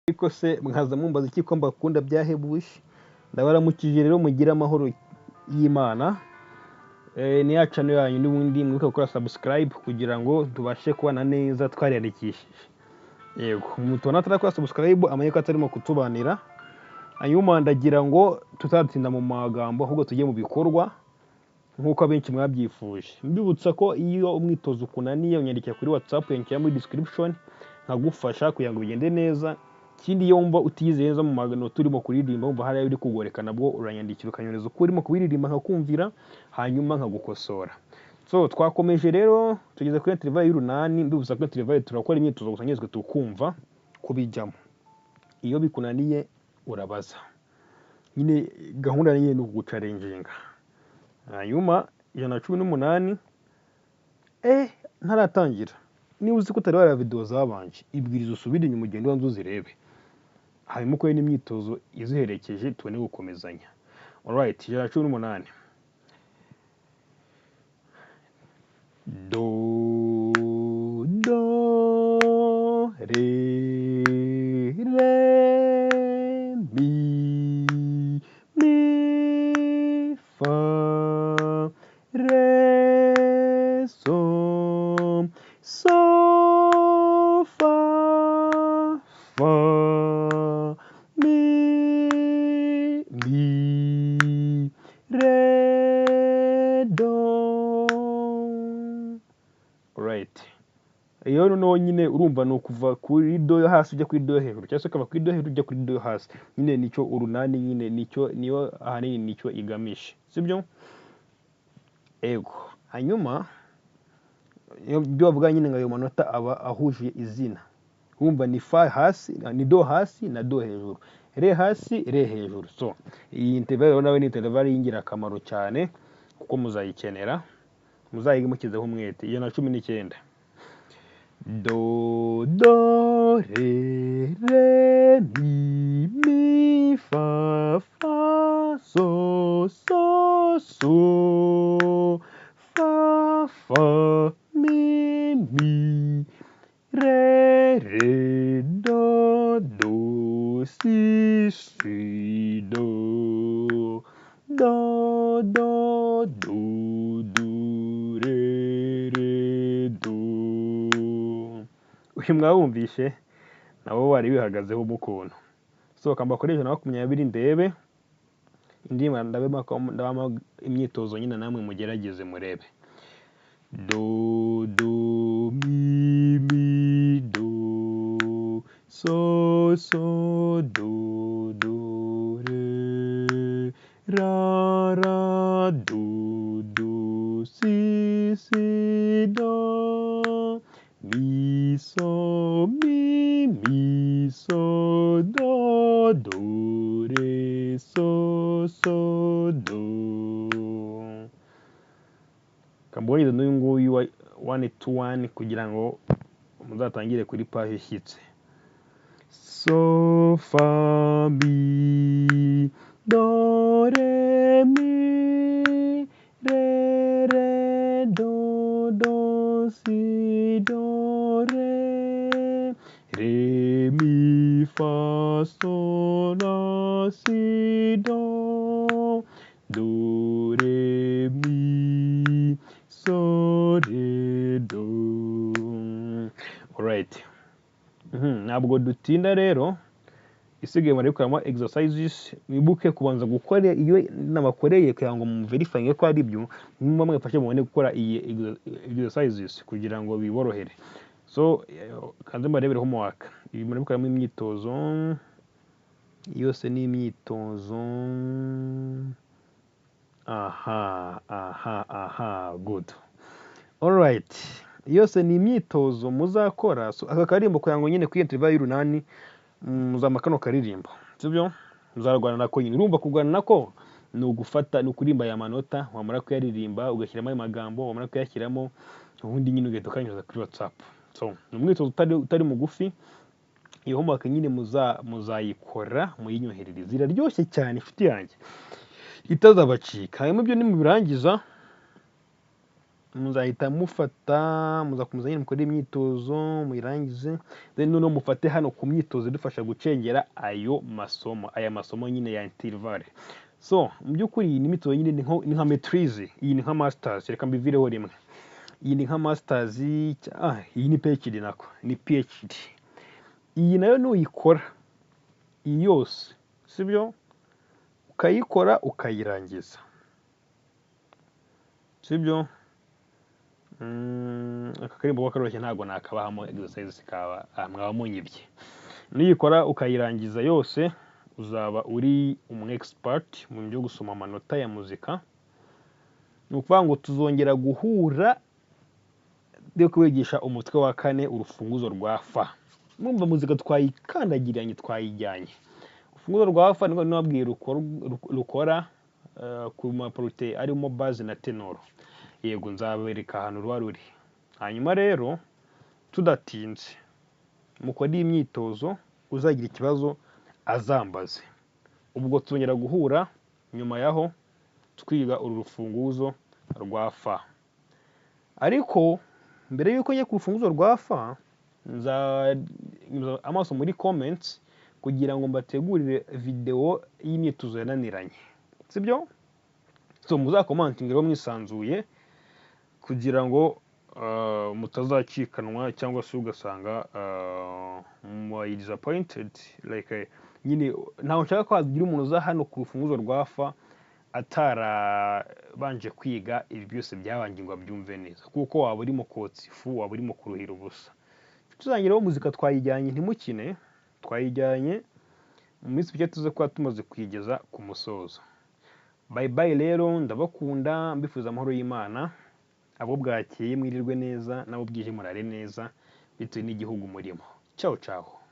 ariko se mwaza mumbaza iki ko mbakunda byahebuje? Ndabaramukije rero mugire amahoro y'Imana. Ni ya channel yanyu n'ubundi mwibuke gukora subscribe kugira ngo tubashe kubana neza twariyandikishije. Yego, umuntu atarakora subscribe amenye ko atarimo kutubanira. Hanyuma ndagira ngo tutatinda mu magambo ahubwo tujye mu bikorwa nk'uko abenshi mwabyifuje. Mbibutsa ko iyo umwitozo kunaniye unyandikira kuri WhatsApp yankira muri description nkagufasha kugira ngo bigende neza. Ikindi iyo wumva utiyizeye neza mu magano turimo kuririmba wumva hari uri kugoreka nabwo uranyandikira ukanyereza uko urimo kubiririmba nkakumvira hanyuma nkagukosora. So twakomeje rero tugeze kuri Intervalle y'urunani. Mbibutsa ko Intervalle turakora imyitozo gusa nyezwe tukumva kubijyamo. Iyo bikunaniye urabaza. Nyine gahunda nyine ni ukugucarenginga. Hanyuma 118 ntaratangira. Niba uzi ko utari wareba video zabanje ibwiriza usubire inyuma ugende wanzu uzirebe. Hanyuma ukore n'imyitozo iziherekeje tubone gukomezanya. Alright, 118. Do re mi fa re so fa mi re do. Alright. Iyo noneho nyine urumva no kuva kuri do yo hasi ujya kuri do yo hejuru cyangwa se ukava kuri do yo hejuru ujya kuri do yo hasi. Nyine nicyo urunani nyine niyo ahanini nicyo igamisha. Sibyo? Ego. Hanyuma ibyo bavuga nyine ngo ayo manota aba ahuje izina. Urumva ni fa hasi, ni do hasi na do hejuru. Re hasi, re hejuru. So, iyi intervalle nawe ni intervalle y'ingirakamaro cyane kuko muzayikenera. Muzayige mukizeho umwete. 119. Do re mi fa so fa mi re do si do re do. Uyu mwawumvishe nabo bari bihagazeho mukuntu. So kamba kuri 120 ndebe indima ndabema imyitozo nyine namwe mugerageze murebe. Do mi do so do re ra do si do mi so do re so do. Kambonye n'uyu nguyu wa 1 kugira ngo muzatangire kuri page ishyitse. So fa mi do re mi re do si do re mi fa so la si do re mi so re do. Alright. Ntabwo dutinda rero isigaye muri kuramo exercises. Wibuke kubanza gukora iyo nabakoreye kugira ngo muverifyinge ko ari byo nimba mwafashe mubone gukora iyi exercises kugira ngo biborohere. So kanze mbarebere homework. Ibi muri kuramo imyitozo yose ni imyitozo. Good. Alright. Yose ni imyitozo muzakora. So aka karimbo kugira ngo nyine kuri Intervalle y'urunani muzamakano karirimbo. Sibyo? Muzarwana nako nyine. Urumva kugwana nako ni ugufata no kurimba ya manota wamara kuyaririmba ugashyiramo ayo magambo wamara kuyashyiramo ubundi nyine ugahita ukanyuza kuri WhatsApp. So ni umwitozo utari mugufi. Iyo homework nyine muzayikora muyinyoherereza. Ziraryoshye cyane inshuti yanjye. Itazabacika. Hanyuma ibyo nimubirangiza muzahita mufata muzakomeza nyine mukore imyitozo muyirangize, then noneho mufate hano ku myitozo idufasha gucengera aya masomo nyine ya intervalle. So mu by'ukuri iyi ni imyitozo nyine ni nka maîtrise, iyi ni nka masters, reka mbivireho rimwe, iyi ni nka masters, iyi ni PhD, nako ni PhD. Iyi nayo nuyikora iyi yose, sibyo, ukayikora ukayirangiza, sibyo, aka karimbo koroshye ntabwo nakabahamo exercise kaba mwaba munyibye. Nuyikora ukayirangiza yose uzaba uri umu expert mu byo gusoma amanota ya muzika. Ni ukuvuga ngo tuzongera guhura byo kwigisha umutwe wa 4 urufunguzo rwa fa. Mwumva muzika twayikandagiranye twayijyanye. Urufunguzo rwa fa nibwo nabwiye rukora ku maporute arimo base na tenor. Yego nzabereka ahantu ruba ruri. Hanyuma rero tudatinze mukora imyitozo, uzagira ikibazo azambaze. Ubwo tuzongera guhura nyuma yaho twiga uru rufunguzo rwa fa. Ariko mbere yuko njye ku rufunguzo rwa fa, amaso muri comments kugira ngo mbategurire video y'imyitozo yananiranye, sibyo? So muzakomantinge mwisanzuye kugira ngo mutazacikanwa cyangwa se ugasanga mu disappointed, like nyine ntaho nshaka ko hagira umuntu uza hano ku rufunguzo rwa fa atarabanje kwiga ibi byose byabanje ngo abyumve neza, kuko waba urimo kotsa ifu, waba urimo kuruhira ubusa. Tuzangiraho muzika twayijyanye, ntimukine, twayijyanye mu minsi mike tuze kuba tumaze kuyigeza ku musozo. Bye bye rero, ndabakunda, mbifuza amahoro y'Imana. Abo bwakeye mwirirwe neza, nabo bwije murare neza bitewe n'igihugu murimo. Ciao ciao.